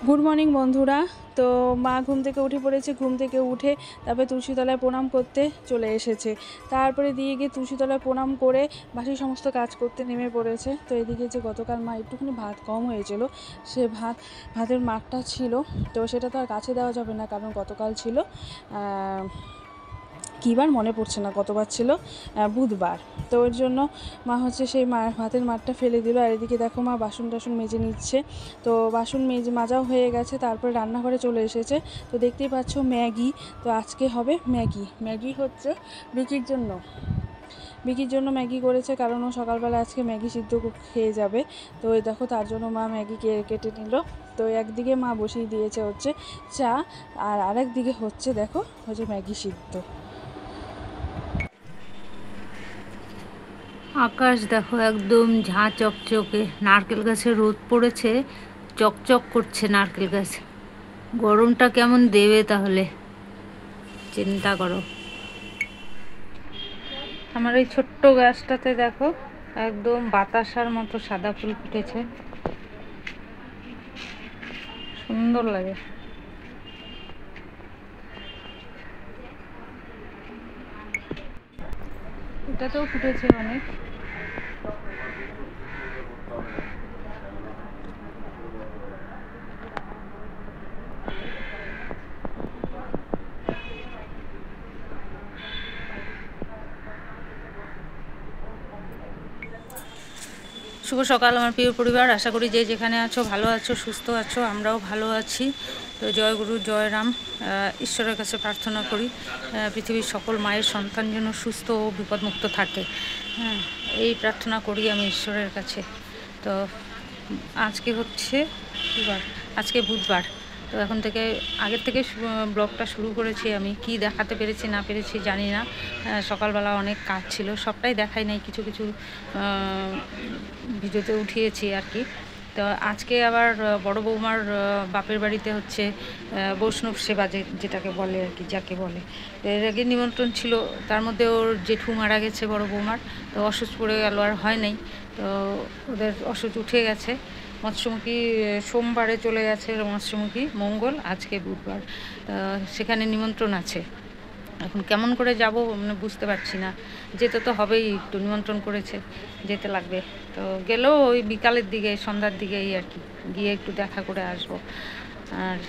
Good morning বন্ধুরা। তো মা ঘুম থেকে উঠে পড়েছে। ঘুম থেকে উঠে তারপরে তুলসীতলায় প্রণাম করতে চলে এসেছে। তারপরে দিয়ে গিয়ে তুলসীতলায় প্রণাম করে বাকি সমস্ত কাজ করতে নেমে পড়েছে। তো এদিকে যে গতকাল মা একটুখানি ভাত কম হয়েছিল, সে ভাতের মাঠটা ছিল, তো সেটা তো আর গাছে দেওয়া যাবে না, কারণ গতকাল ছিল কী বার মনে পড়ছে না, কতবার ছিল, বুধবার। তো ওর জন্য মা সেই ভাতের মাঠটা ফেলে দিল। আর এদিকে দেখো মা বাসন টাসন মেজে নিচ্ছে। তো বাসন মাজাও হয়ে গেছে, তারপরে রান্নাঘরে চলে এসেছে। তো দেখতেই পাচ্ছ ম্যাগি। তো আজকে হবে ম্যাগি হচ্ছে বিকির জন্য ম্যাগি করেছে, কারণ ও সকালবেলা আজকে ম্যাগি সিদ্ধ খেয়ে যাবে। তো এই দেখো তার জন্য মা ম্যাগি কেটে নিল। তো একদিকে মা বসিয়ে দিয়েছে হচ্ছে চা, আর আরেক দিকে দেখো ম্যাগি সিদ্ধ। আকাশ দেখো একদম ঝাঁ চকচকে, নারকেল গাছে রোদ পড়েছে, চকচক করছে নারকেল গাছ। গরমটা কেমন দেবে তাহলে চিন্তা করো। আমার এই ছোট্ট গাছটাতে দেখো একদম বাতাসার মতো সাদা ফুল ফুটেছে, সুন্দর লাগে। এটাতেও ফুটেছে অনেক। শুভ সকাল আমার প্রিয় পরিবার, আশা করি যে যেখানে আছো ভালো আছো, সুস্থ আছো, আমরাও ভালো আছি। তো জয় গুরু জয় রাম, ঈশ্বরের কাছে প্রার্থনা করি পৃথিবীর সকল মায়ের সন্তান যেন সুস্থ ও বিপদমুক্ত থাকে। হ্যাঁ, এই প্রার্থনা করি আমি ঈশ্বরের কাছে। তো আজকে হচ্ছে আজকে বুধবার। তো এখন থেকে আগের থেকে ব্লগটা শুরু করেছি। আমি কি দেখাতে পেরেছি না পেরেছি জানি না, সকালবেলা অনেক কাজ ছিল, সবটাই দেখাই নাই, কিছু কিছু ভিডিওতে উঠিয়েছি আর কি। তো আজকে আবার বড় বৌমার বাপের বাড়িতে হচ্ছে বৈষ্ণব সেবা যেটাকে বলে আর কি, যাকে বলে। এর আগে নিমন্ত্রণ ছিল, তার মধ্যে ওর জেঠু মারা গেছে বড় বৌমার, তো অসুস্থ পড়ে গেল, আর হয় নাই। তো ওদের অসুস্থ উঠে গেছে। মৎস্যমুখী সোমবারে চলে গেছে, মৎস্যমুখী মঙ্গল, আজকে বুধবার। সেখানে নিমন্ত্রণ আছে। এখন কেমন করে যাব মানে বুঝতে পারছি না। যেতে তো হবেই, একটু নিমন্ত্রণ করেছে, যেতে লাগবে। তো গেলেও ওই বিকালের দিকে, সন্ধ্যার দিকে এই আর কি, গিয়ে একটু দেখা করে আসবো। আর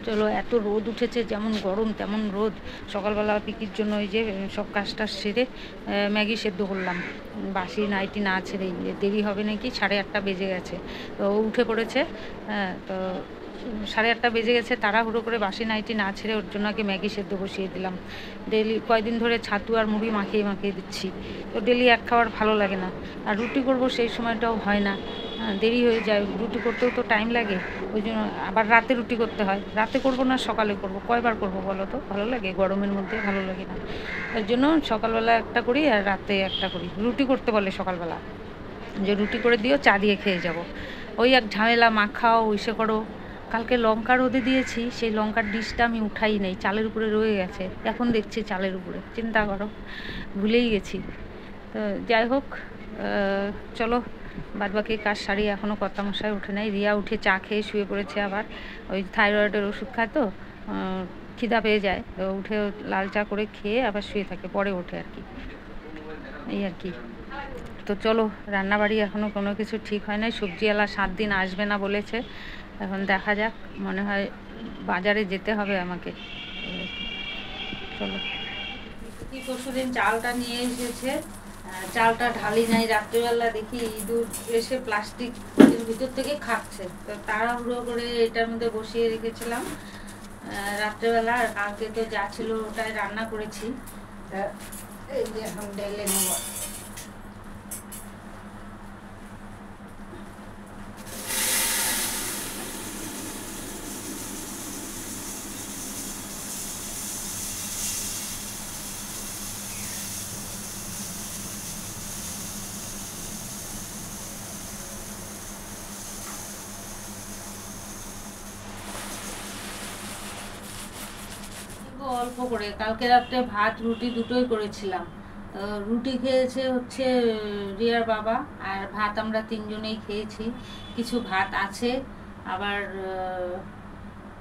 চলো, এত রোদ উঠেছে, যেমন গরম তেমন রোদ। সকালবেলা পিকির জন্য ওই যে সব কাজটা সেরে ম্যাগি সেদ্ধ করলাম, বাসি নাইটি না ছেড়েই, দেরি হবে নাকি, 8:30 বেজে গেছে। তো উঠে পড়েছে। তো 8:30 বেজে গেছে, তাড়াহুড়ো করে বাসি নাইটি না ছেড়ে ওর জন্য আগে ম্যাগি সেদ্ধ বসিয়ে দিলাম। ডেলি কয়দিন ধরে ছাতু আর মুড়ি মাখিয়ে দিচ্ছি, তো ডেলি এক খাবার ভালো লাগে না। আর রুটি করব সেই সময়টাও হয় না, দেরি হয়ে যায়, রুটি করতেও তো টাইম লাগে। ওই জন্য আবার রাতে রুটি করতে হয়, রাতে করব না সকালে করব, কয়বার করব বলো তো, ভালো লাগে গরমের মধ্যে, ভালো লাগে না। ওই জন্য সকালবেলা একটা করি আর রাতে একটা করি। রুটি করতে বলে সকালবেলা, যে রুটি করে দিও, চা দিয়ে খেয়ে যাব। ওই এক ঝামেলা, মাখাও, ইসে করো। কালকে লঙ্কা রোদে দিয়েছি, সেই লঙ্কার ডিশটা আমি উঠাই নেই, চালের উপরে রয়ে গেছে, এখন দেখছি চালের উপরে, চিন্তা করো, ভুলেই গেছি। তো যাই হোক, চলো বাদবাকি কাজ সারি। এখনও কর্তামশাই উঠে নাই, রিয়া উঠে চা খেয়ে শুয়ে পড়েছে। আবার ওই থাইরয়েডের ওষুধ খায় তো খিদা পেয়ে যায়, তো উঠে লাল চা করে খেয়ে আবার শুয়ে থাকে, পরে ওঠে আর কি, এই আর কি। তো চলো, রান্নাবাড়ি এখনও কোনো কিছু ঠিক হয় নাই, সবজিওয়ালা 7 দিন আসবে না বলেছে, এখন দেখা যাক, মনে হয় বাজারে যেতে হবে আমাকে। চলো, কি পরশুদিন চালটা নিয়ে এসেছে, চালটা ঢালি নাই, রাত্রিবেলা দেখি ইঁদুর এসে প্লাস্টিক ভিতর থেকে খাচ্ছে, তো তাড়াহুড়ো করে এটার মধ্যে বসিয়ে রেখেছিলাম রাত্রেবেলা। আর কালকে তো যা ছিল ওটাই রান্না করেছি, এই যে এখন ঢেলে নেব। অল্প করে, কালকে রাত্রে ভাত রুটি দুটোই করেছিলাম। রুটি খেয়েছে হচ্ছে রিয়ার বাবা, আর ভাত আমরা 3জনেই খেয়েছি। কিছু ভাত আছে, আবার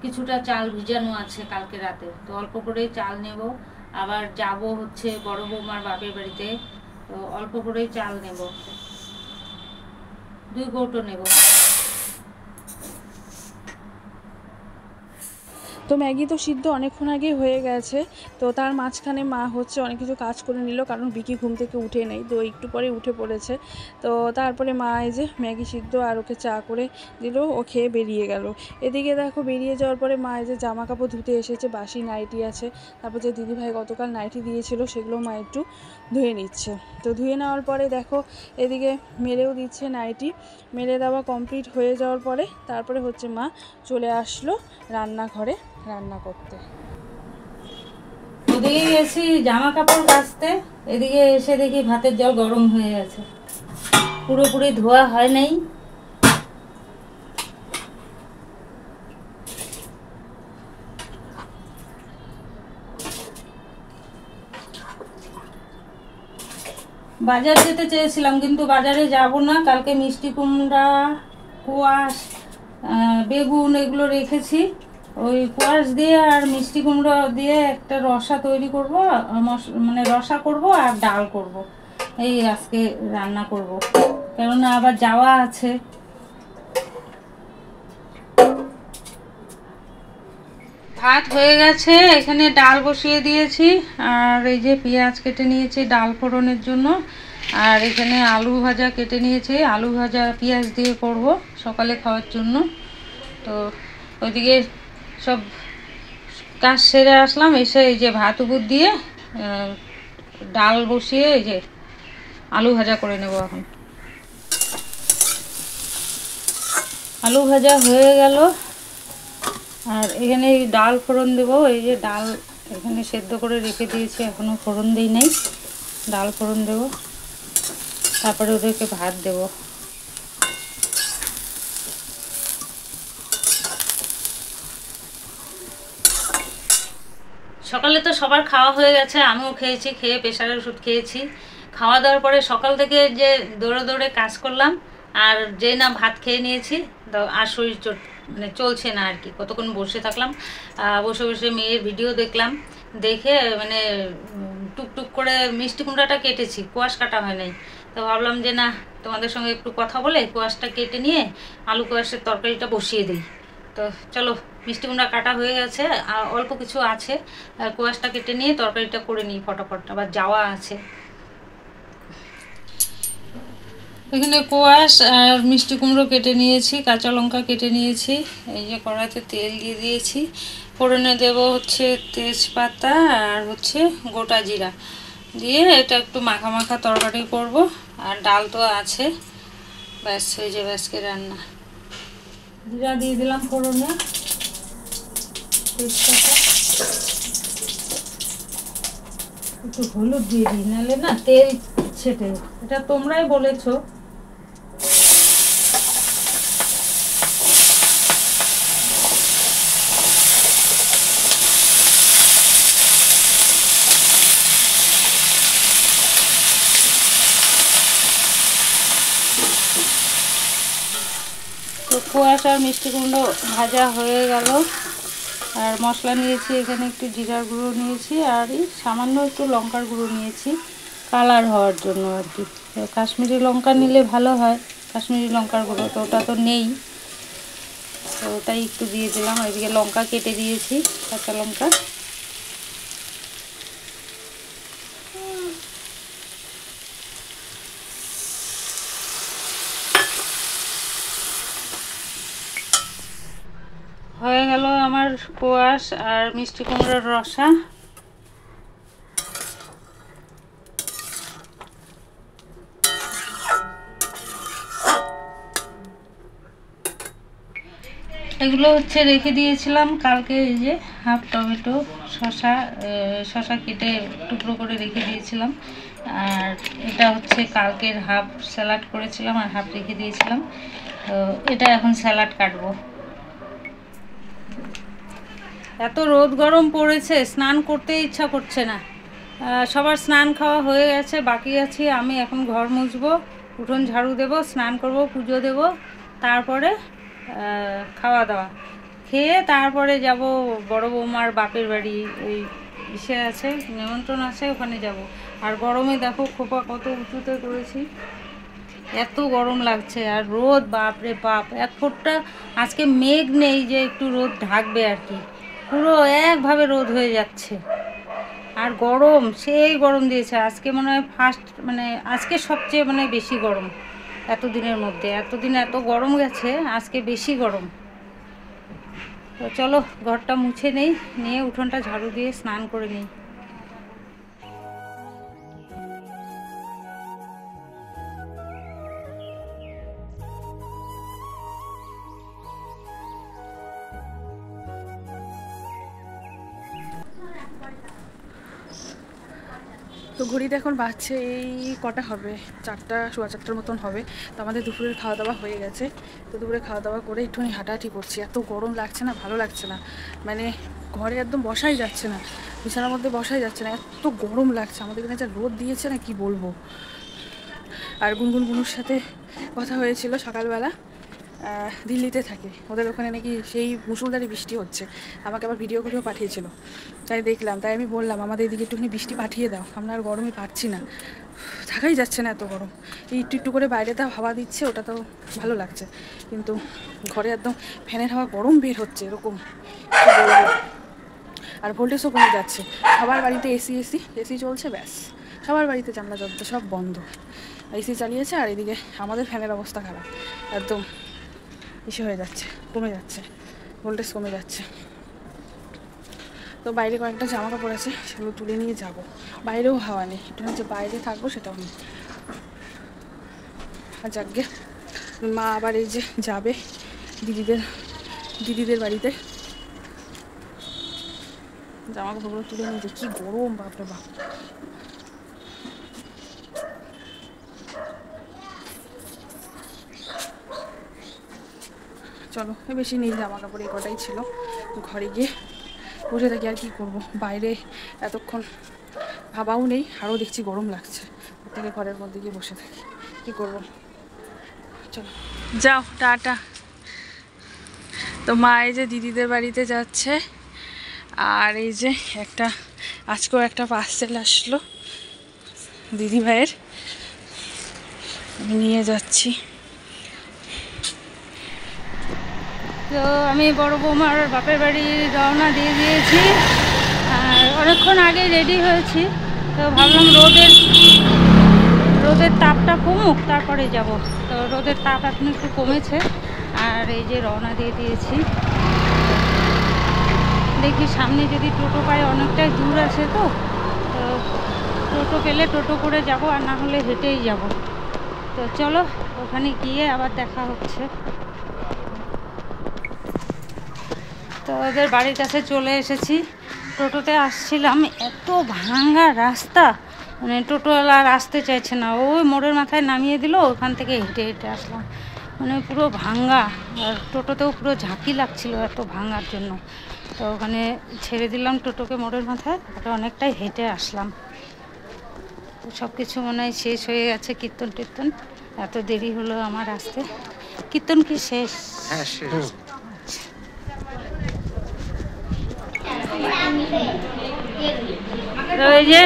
কিছুটা চাল ভিজানো আছে কালকে রাতে, তো অল্প করেই চাল নেব। আবার যাব হচ্ছে বড় বৌমার বাপের বাড়িতে, তো অল্প করেই চাল নেব, 2 কৌটো নেব। তো ম্যাগি তো সিদ্ধ অনেকক্ষণ আগেই হয়ে গেছে। তো তার মাঝখানে মা হচ্ছে অনেক কিছু কাজ করে নিল, কারণ বিকি ঘুম থেকে উঠে নেই, তো একটু পরে উঠে পড়েছে। তো তারপরে মা এই যে ম্যাগি সিদ্ধ আর ওকে চা করে দিল, ও খেয়ে বেরিয়ে গেল। এদিকে দেখো বেরিয়ে যাওয়ার পরে মা এই যে জামা কাপড় ধুতে এসেছে, বাসি নাইটি আছে, তারপর যে দিদিভাই গতকাল নাইটি দিয়েছিল সেগুলো মা একটু ধুয়ে নিচ্ছে। তো ধুয়ে নেওয়ার পরে দেখো এদিকে মেরেও দিচ্ছে নাইটি। মেরে দেওয়া কমপ্লিট হয়ে যাওয়ার পরে তারপরে হচ্ছে মা চলে আসলো রান্নাঘরে রান্না করতে। ওদিকে গেছি জামা কাপড় কাচতে, এদিকে এসে দেখি ভাতের জল গরম হয়ে গেছে, পুরোপুরি ধোয়া হয় নাই। বাজার যেতে চেয়েছিলাম, কিন্তু বাজারে যাব না, কালকে মিষ্টি কুমড়া, কোয়াশ, বেগুন এগুলো রেখেছি। ওই কোয়াশ দিয়ে আর মিষ্টি কুমড়ো দিয়ে একটা রসা তৈরি করব, মানে রসা করব আর ডাল করব। এই আজকে রান্না করব, কেননা আবার যাওয়া আছে। ভাত হয়ে গেছে, এখানে ডাল বসিয়ে দিয়েছি, আর এই যে পেঁয়াজ কেটে নিয়েছি ডাল ফোড়নের জন্য, আর এখানে আলু ভাজা কেটে নিয়েছি, আলু ভাজা পেঁয়াজ দিয়ে করব সকালে খাওয়ার জন্য। তো ওইদিকে সব কাজ সেরে আসলাম, এসে এই যে ভাত উপর দিয়ে ডাল বসিয়ে এই যে আলু ভাজা করে নেব। এখন আলু ভাজা হয়ে গেল, আর এখানে ডাল ফোড়ন দেবো। এই যে ডাল এখানে সেদ্ধ করে রেখে দিয়েছি, এখনো ফোড়ন দিই নাই, ডাল ফোড়ন দেব, তারপরে ওদেরকে ভাত দেব। সকালে তো সবার খাওয়া হয়ে গেছে, আমিও খেয়েছি, খেয়ে প্রেশারের ওষুধ খেয়েছি। খাওয়া দাওয়ার পরে সকাল থেকে যে দৌড়ে দৌড়ে কাজ করলাম, আর যে না ভাত খেয়ে নিয়েছি, তো আর শরীর মানে চলছে না আর কি। কতক্ষণ বসে থাকলাম, বসে বসে মেয়ের ভিডিও দেখলাম, দেখে মানে টুকটুক করে মিষ্টি কুমড়াটা কেটেছি, কোয়াশ কাটা হয় নাই। তো ভাবলাম যে না, তোমাদের সঙ্গে একটু কথা বলে কোয়াশটা কেটে নিয়ে আলু কোয়াশের তরকারিটা বসিয়ে দিই। তো চলো, মিষ্টি কুমড়া কাটা হয়ে গেছে, আর অল্প কিছু আছে, কোয়াশটা কেটে নিয়ে তরকারিটা করে নিই ফটাফট, আবার যাওয়া আছে। এখানে কোয়াশ আর মিষ্টি কুমড়ো কেটে নিয়েছি, কাঁচা লঙ্কা কেটে নিয়েছি, এই যে কড়াইতে তেল দিয়ে দিয়েছি, ফোড়নে দেব হচ্ছে তেজপাতা আর হচ্ছে গোটা জিরা দিয়ে এটা একটু মাখা মাখা তরকারি করব। আর ডাল তো আছে, ব্যাস হয়ে যাবে আজকে রান্না। জিরা দিয়ে দিলাম ফোড়নে, তেজপাতা, একটু হলুদ দিয়ে দিই, নাহলে না তেল ছেটে, এটা তোমরাই বলেছো। তো কোয়াশ আর মিষ্টি কুমড়ো ভাজা হয়ে গেল, আর মশলা নিয়েছি, এখানে একটু জিরার গুঁড়ো নিয়েছি, আর সামান্য একটু লঙ্কার গুঁড়ো নিয়েছি কালার হওয়ার জন্য আর কি। কাশ্মীরি লঙ্কা নিলে ভালো হয়, কাশ্মীরি লঙ্কার গুঁড়ো তো ওটা তো নেই, তো ওটাই একটু দিয়ে দিলাম। এদিকে লঙ্কা কেটে দিয়েছি, কাঁচা লঙ্কা। হয়ে গেল আমার কোয়াশ আর মিষ্টি কুমড়োর রসা। এগুলো হচ্ছে রেখে দিয়েছিলাম কালকে, এই যে হাফ টমেটো, শসা কেটে টুকরো করে রেখে দিয়েছিলাম, আর এটা হচ্ছে কালকের হাফ স্যালাড করেছিলাম আর হাফ রেখে দিয়েছিলাম। তো এটা এখন স্যালাড কাটবো। এত রোদ গরম পড়েছে, স্নান করতে ইচ্ছা করছে না। সবার স্নান খাওয়া হয়ে গেছে, বাকি আছি আমি। এখন ঘর মুছবো, উঠোন ঝাড়ু দেব, স্নান করব, পুজো দেব, তারপরে খাওয়া দাওয়া খেয়ে তারপরে যাব বড় বৌমার বাপের বাড়ি, ওই ইসে আছে, নিমন্ত্রণ আছে, ওখানে যাব। আর গরমে দেখো খোপা কত উঁচুতে করেছি, এত গরম লাগছে। আর রোদ, বাপরে বাপ, এক ফোঁটা আজকে মেঘ নেই যে একটু রোদ ঢাকবে আর কি, পুরো একভাবে রোদ হয়ে যাচ্ছে। আর গরম, সেই গরম দিয়েছে আজকে, মনে হয় ফার্স্ট, মানে আজকে সবচেয়ে মানে বেশি গরম এতদিনের মধ্যে। এতদিন এত গরম গেছে, আজকে বেশি গরম। তো চলো ঘরটা মুছে নেই, নিয়ে উঠোনটা ঝাড়ু দিয়ে স্নান করে নিই। তো ঘড়িতে এখন বাজছে এই কটা হবে, 4টা, 4:15 মতন হবে। তো আমাদের দুপুরের খাওয়া দাওয়া হয়ে গেছে। তো দুপুরে খাওয়া দাওয়া করে একটুখানি হাঁটাহাঁটি করছি। এত গরম লাগছে না, ভালো লাগছে না, মানে ঘরে একদম বসাই যাচ্ছে না, বিছানার মধ্যে বসাই যাচ্ছে না, এত গরম লাগছে। আমাদের এখানে যা রোদ দিয়েছে না, কি বলবো। আর গুনগুনুর সাথে কথা হয়েছিল সকালবেলা, দিল্লিতে থাকে, ওদের ওখানে নাকি সেই মুষলধারে বৃষ্টি হচ্ছে। আমাকে আবার ভিডিও করেও পাঠিয়েছিল, তাই দেখলাম। তাই আমি বললাম আমাদের এদিকে একটুখানি বৃষ্টি পাঠিয়ে দাও, আমরা আর গরমে পারছি না, থাকাই যাচ্ছে না এত গরম। এই একটু একটু করে বাইরে তাও হাওয়া দিচ্ছে, ওটা তো ভালো লাগছে, কিন্তু ঘরে একদম ফ্যানের হাওয়া গরম বের হচ্ছে, এরকম কি বলবো। আর ভোল্টেজও কমে যাচ্ছে। সবার বাড়িতে এসি চলছে, ব্যাস সবার বাড়িতে জানলা দরজা সব বন্ধ, এসি চালিয়েছে। আর এদিকে আমাদের ফ্যানের অবস্থা খারাপ, একদম ইসে হয়ে যাচ্ছে, কমে যাচ্ছে, ভোল্টেজ কমে যাচ্ছে। তো বাইরে কয়েকটা জামা কাপড় আছে, সেগুলো তুলে নিয়ে যাব। বাইরেও হাওয়া নেই, একটু যে বাইরে থাকবো সেটাও নেই। আর যাকগে, মা আবার এই যে যাবে দিদিদের বাড়িতে, জামা কাপড়গুলো তুলে নিয়ে যে কি গরম, বাপরে বাপ। চলো, বেশি নেই জামা কাপড়, এই কটাই ছিল। ঘরে গিয়ে বসে থাকি, আর কি করবো। বাইরে এতক্ষণ ভাবাও নেই, আরও দেখছি গরম লাগছে, ওর থেকে ঘরের মধ্যে গিয়ে বসে থাকি, কি করবো। চলো যাও, টাটা। তো মা এই যে দিদিদের বাড়িতে যাচ্ছে, আর এই যে আজকেও একটা পার্সেল আসলো দিদি ভাইয়ের, আমি নিয়ে যাচ্ছি। তো আমি বড় বৌমার বাপের বাড়ি রওনা দিয়ে দিয়েছি, আর অনেকক্ষণ আগে রেডি হয়েছি। তো ভাবলাম রোদের তাপটা কমুক, তারপরে যাব। তো রোদের তাপ এখন একটু কমেছে, আর এই যে রওনা দিয়ে দিয়েছি। দেখি সামনে যদি টোটো পাই, অনেকটাই দূর আছে, তো টোটো পেলে টোটো করে যাব, আর না হলে হেঁটেই যাব। তো চলো ওখানে গিয়ে আবার দেখা হচ্ছে। তো ওদের বাড়ির কাছে চলে এসেছি। টোটোতে আসছিলাম, এত ভাঙা রাস্তা, মানে টোটোওয়ালা আর আসতে চাইছে না, ওই মোড়ের মাথায় নামিয়ে দিল, ওখান থেকে হেঁটে হেঁটে আসলাম, মানে পুরো ভাঙা। আর টোটোতেও পুরো ঝাঁকি লাগছিল এত ভাঙার জন্য। তো ওখানে ছেড়ে দিলাম টোটোকে মোড়ের মাথায়, ওটা অনেকটাই হেঁটে আসলাম। তো সব কিছু মনে হয় শেষ হয়ে গেছে, কীর্তন টীর্তন, এত দেরি হলো আমার আসতে। কীর্তন কি শেষ? হ্যাঁ শেষ। তো এই যে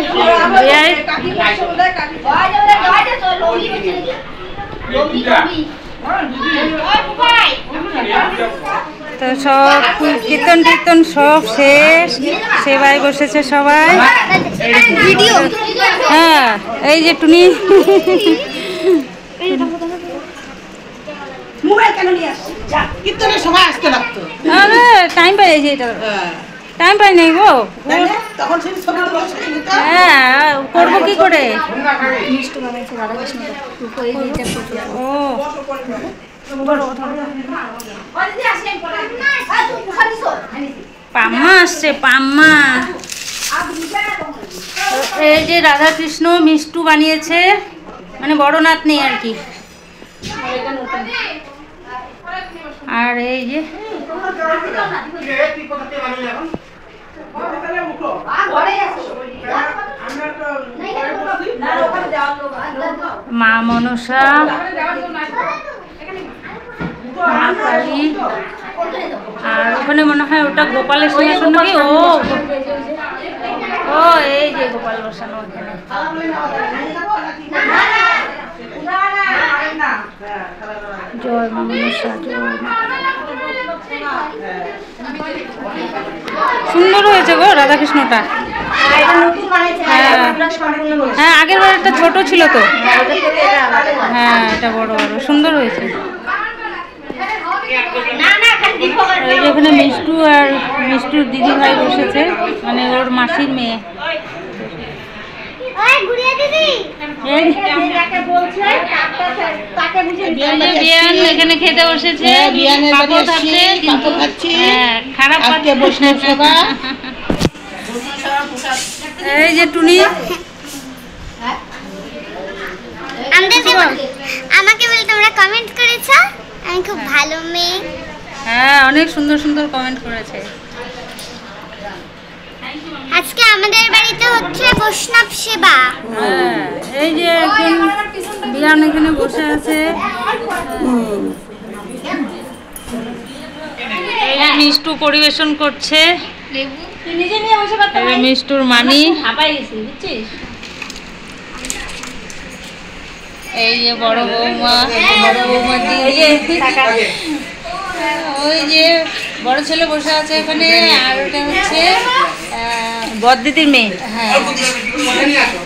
তো সব কীর্তন টীর্তন সব শেষ, সেবায় বসেছে সবাই। হ্যাঁ, এই যে টুনি আরে টাইম পাই, এই যে এটা টাইম পাই নাই গো। হ্যাঁ, করবো কি করে? ও পাম্মা আসছে, পাম্মা। এই যে রাধাকৃষ্ণ মিষ্টু বানিয়েছে, মানে বড় নাতনি আর কি। আর এই যে মা মনসা, মা কালী। আর ওখানে মনে হয় ওটা গোপালের সিংহাসন নাকি? ও এই যে গোপাল বসানো ওখানে। জয় মা মনসা, জয় মা। সুন্দর হয়েছে গো রাধাকৃষ্ণটা। হ্যাঁ আগের বার একটা ছোট ছিল তো। হ্যাঁ এটা বড় বড় সুন্দর হয়েছে। এই যে এখানে মিষ্টু আর মিষ্টুর দিদি ভাই বসেছে, মানে ওর মাসির মেয়ে। এখানে খেতে বসেছে, কিন্তু খারাপ। এই যে টুনি আমাকে বলে তোমরা কমেন্ট করেছো, আমি খুব ভালো মেয়ে। হ্যাঁ অনেক সুন্দর সুন্দর কমেন্ট করেছে। আজকে আমাদের বাড়িতে হচ্ছে বৈষ্ণব সেবা। হ্যাঁ এই যে একজন বিয়ান এখানে বসে আছে। মিষ্টু পরিবেশন করছে, মিষ্টুর মানি। এই যে বড় বৌমা, বড় বৌমা দিয়ে ওই যে বড় ছেলে বসে আছে এখানে, আর ওটা হচ্ছে বড়দিদির মেয়ে। হ্যাঁ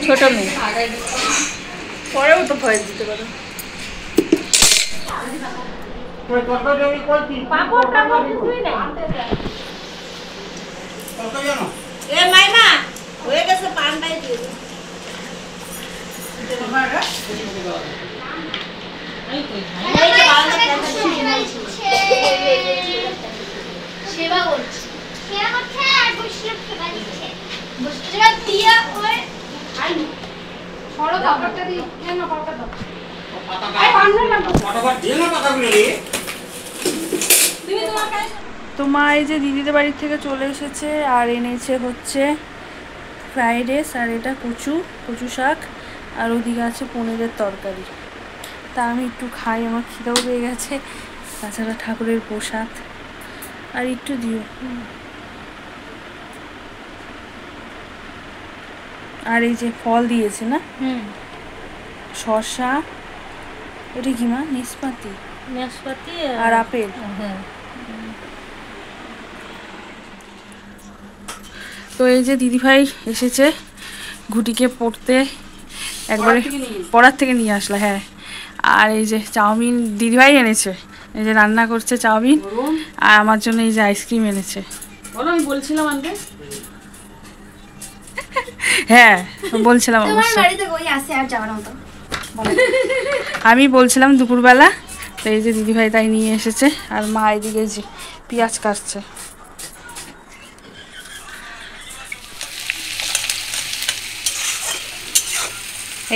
ছোট মেয়ে। পরেও তো ভয়েস দিতে পারো। সেবা করছে, সেবা করছে আর বৈষ্ণব সেবা দিচ্ছে। বৈষ্ণব দিয়া ওই আইনি বড় কাপড়টা দি কেন কাপড়টা দাও। আই বান্ধব না ফটোফট দিয়ে না কথাগুলো রে। তুমি তোমার কাছে। তো মা এই যে দিদিদের বাড়ি থেকে চলে এসেছে আর এনেছে হচ্ছে ফ্রাইড রাইস, আর এটা কচু শাক, আর ওদিকে আছে পনিরের তরকারি। তা আমি একটু খাই, আমার খিদাও পেয়ে গেছে, তাছাড়া ঠাকুরের প্রসাদ। আর একটু দিও। আর এই যে ফল দিয়েছে না, শসা, এটা কি মা? নাশপাতি আর আপেল। হ্যাঁ তো এই যে দিদিভাই এসেছে ঘুটিকে পড়তে, একবারে পড়ার থেকে নিয়ে আসলা। হ্যাঁ আর এই যে চাউমিন দিদিভাই এনেছে, এই যে রান্না করছে চাউমিন, আর আমার জন্য এই যে আইসক্রিম এনেছে। বলো আমি বলছিলাম আনতে। হ্যাঁ বলছিলাম আমি বলছিলাম দুপুরবেলা। তো এই যে দিদিভাই তাই নিয়ে এসেছে, আর মা এদিকে যে পেঁয়াজ কাটছে।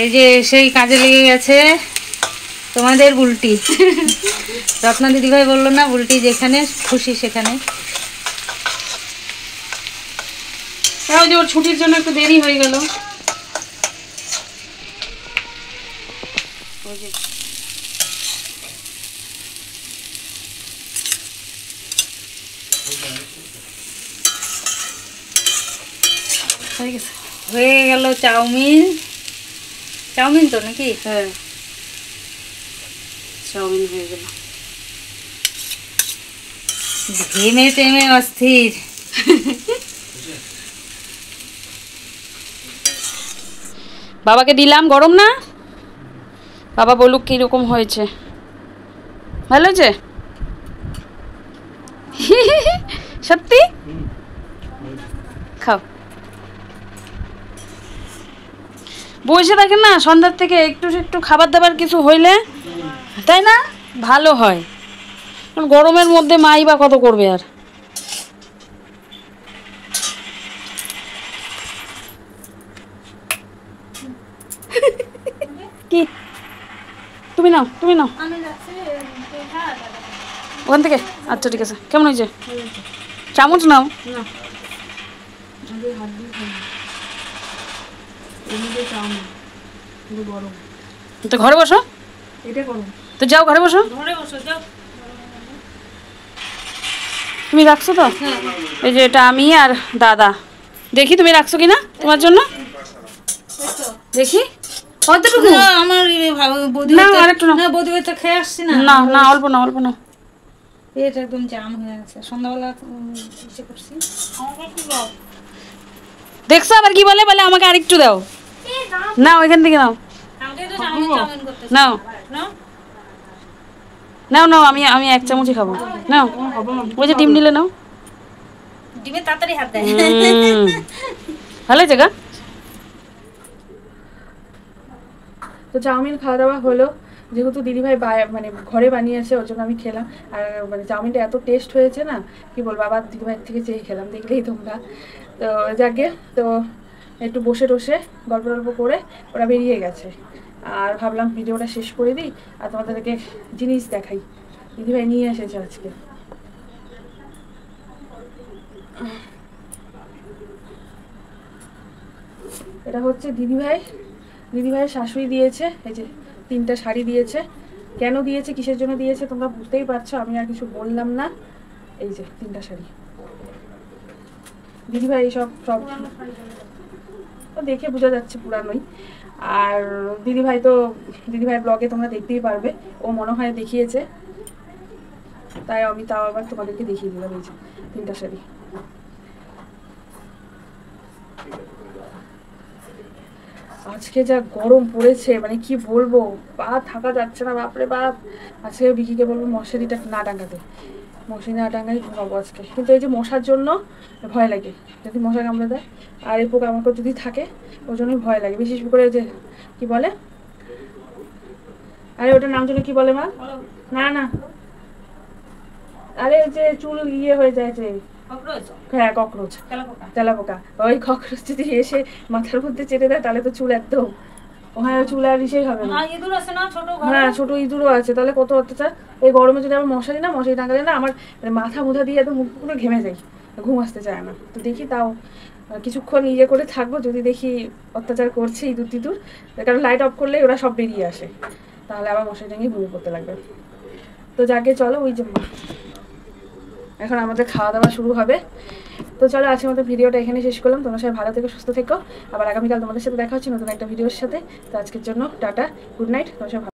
এই যে সেই কাজে লেগে গেছে তোমাদের বুলটি। রত্না দিদিভাই বললো না, বুলটি যেখানে খুশি সেখানে। ওই যে ওর ছুটির জন্য একটু দেরি হয়ে গেল। হয়ে গেল চাউমিন। চাউমিন তো নাকি? হ্যাঁ চাউমিন হয়ে গেল। ঘেমে টেমে অস্থির। বাবাকে দিলাম, গরম না? বাবা বলুক কিরকম হয়েছে। ভালো হয়েছে? সত্যি? খাও। বসে থাকেন না সন্ধ্যার থেকে, একটু একটু খাবার দাবার কিছু হইলে, তাই না? ভালো হয়। গরমের মধ্যে মাই বা কত করবে আর। কি তুমি নাও, তুমি নাও ওখান থেকে। আচ্ছা ঠিক আছে, কেমন হয়েছে? চামচ নাও। তো ঘরে বসো, তো যাও ঘরে বসো। ঘরে বসো যাও। তুমি রাখছো তো? এই যে এটা আমি আর দাদা, দেখি তুমি রাখছো কিনা তোমার জন্য, দেখি কতটুকু। আমার বৌদি না আরেকটু না, বৌদি তো খেয়ে আসছি না। না না অল্প না, অল্প না। পেট একদম জাম হয়ে গেছে, সন্ধ্যাবেলা ইসে করছি। দেখছো আবার কি বলে, বলে আমাকে আরেকটু দাও। না ওইখান থেকে নাও, নাও নাও নাও, আমি আমি 1 চামচই খাবো। নাও, ওই যে ডিম নিলে নাও। ডিমে তাড়াতাড়ি হাত দেয়। ভালো জায়গা। তো চাউমিন খাওয়া দাওয়া হলো, যেহেতু দিদিভাই মানে ঘরে বানিয়েছে ওর জন্য আমি খেলাম। আর মানে চাউমিনটা এত টেস্ট হয়েছে না কি বলবো, আবার দিদিভাইয়ের থেকে চেয়ে খেলাম, দেখলেই তোমরা। তো যাকে তো একটু বসে টসে গল্প টল্প করে ওরা বেরিয়ে গেছে। আর ভাবলাম ভিডিওটা শেষ করে দিই আর তোমাদেরকে জিনিস দেখাই দিদিভাই নিয়ে এসেছে আজকে। এটা হচ্ছে দিদিভাইয়ের শাশুড়ি দিয়েছে, এই যে 3টা শাড়ি দিয়েছে। কেন দিয়েছে, কিসের জন্য দিয়েছে তোমরা বুঝতেই পারছো, আমি আর কিছু বললাম না। এই যে 3টা শাড়ি দিদিভাই সব দেখে বোঝা যাচ্ছে পুরানোই। আর দিদিভাইয়ের ব্লগে তোমরা দেখতেই পারবে, ও মনে হয় দেখিয়েছে, তাই আমি তাও আবার তোমাদেরকে দেখিয়ে দিলাম। এই যে 3টা শাড়ি। আজকে যা গরম পড়েছে মানে কি বলবো, পা থাকা যাচ্ছে না, বাপরে বাপ। আজকে বিকিকে বলবো মশারিটা না টাঙাতে, মশারি না টাঙাই ঘুমাবো আজকে। কিন্তু এই যে মশার জন্য ভয় লাগে, যদি মশা কামড়ে দেয় আর এই পোকামাকড় যদি থাকে ওই জন্যই ভয় লাগে। বিশেষ করে যে কি বলে, আরে ওটার নাম জন্য কি বলে মা? না না, আরে যে চুল ইয়ে হয়ে যায় যে, হ্যাঁ ককরোচ, তেলাপোকা। ওই ককরোচ যদি এসে মাথার মধ্যে চেটে দেয় তাহলে তো চুল একদম, ওখানে চুল আর ইসেই হবে না। হ্যাঁ ছোট ইঁদুরও আছে, তাহলে কত অত্যাচার। এই গরমে যদি আমার মশারি টাঙালে না, আমার মানে মাথা মুথা দিয়ে একদম মুখ পুরো ঘেমে যাই, ঘুম আসতে চায় না। তো দেখি তাও কিছুক্ষণ ইয়ে করে থাকবো, যদি দেখি অত্যাচার করছে ইঁদুর টিঁদুর, কারণ লাইট অফ করলে ওরা সব বেরিয়ে আসে, তাহলে আবার মশারি টাঙিয়ে ঘুমিয়ে পড়তে লাগবে। তো যাকে চলো, ওই যে এখন আমাদের খাওয়া দাওয়া শুরু হবে। তো চলো আজকের মতো ভিডিওটা এখানে শেষ করলাম। তোমরা সবাই ভালো থেকো, সুস্থ থেকো। আবার আগামীকাল তোমাদের সাথে দেখা হচ্ছে নতুন একটা ভিডিওর সাথে। তো আজকের জন্য টাটা, গুড নাইট। তোমরা সবাই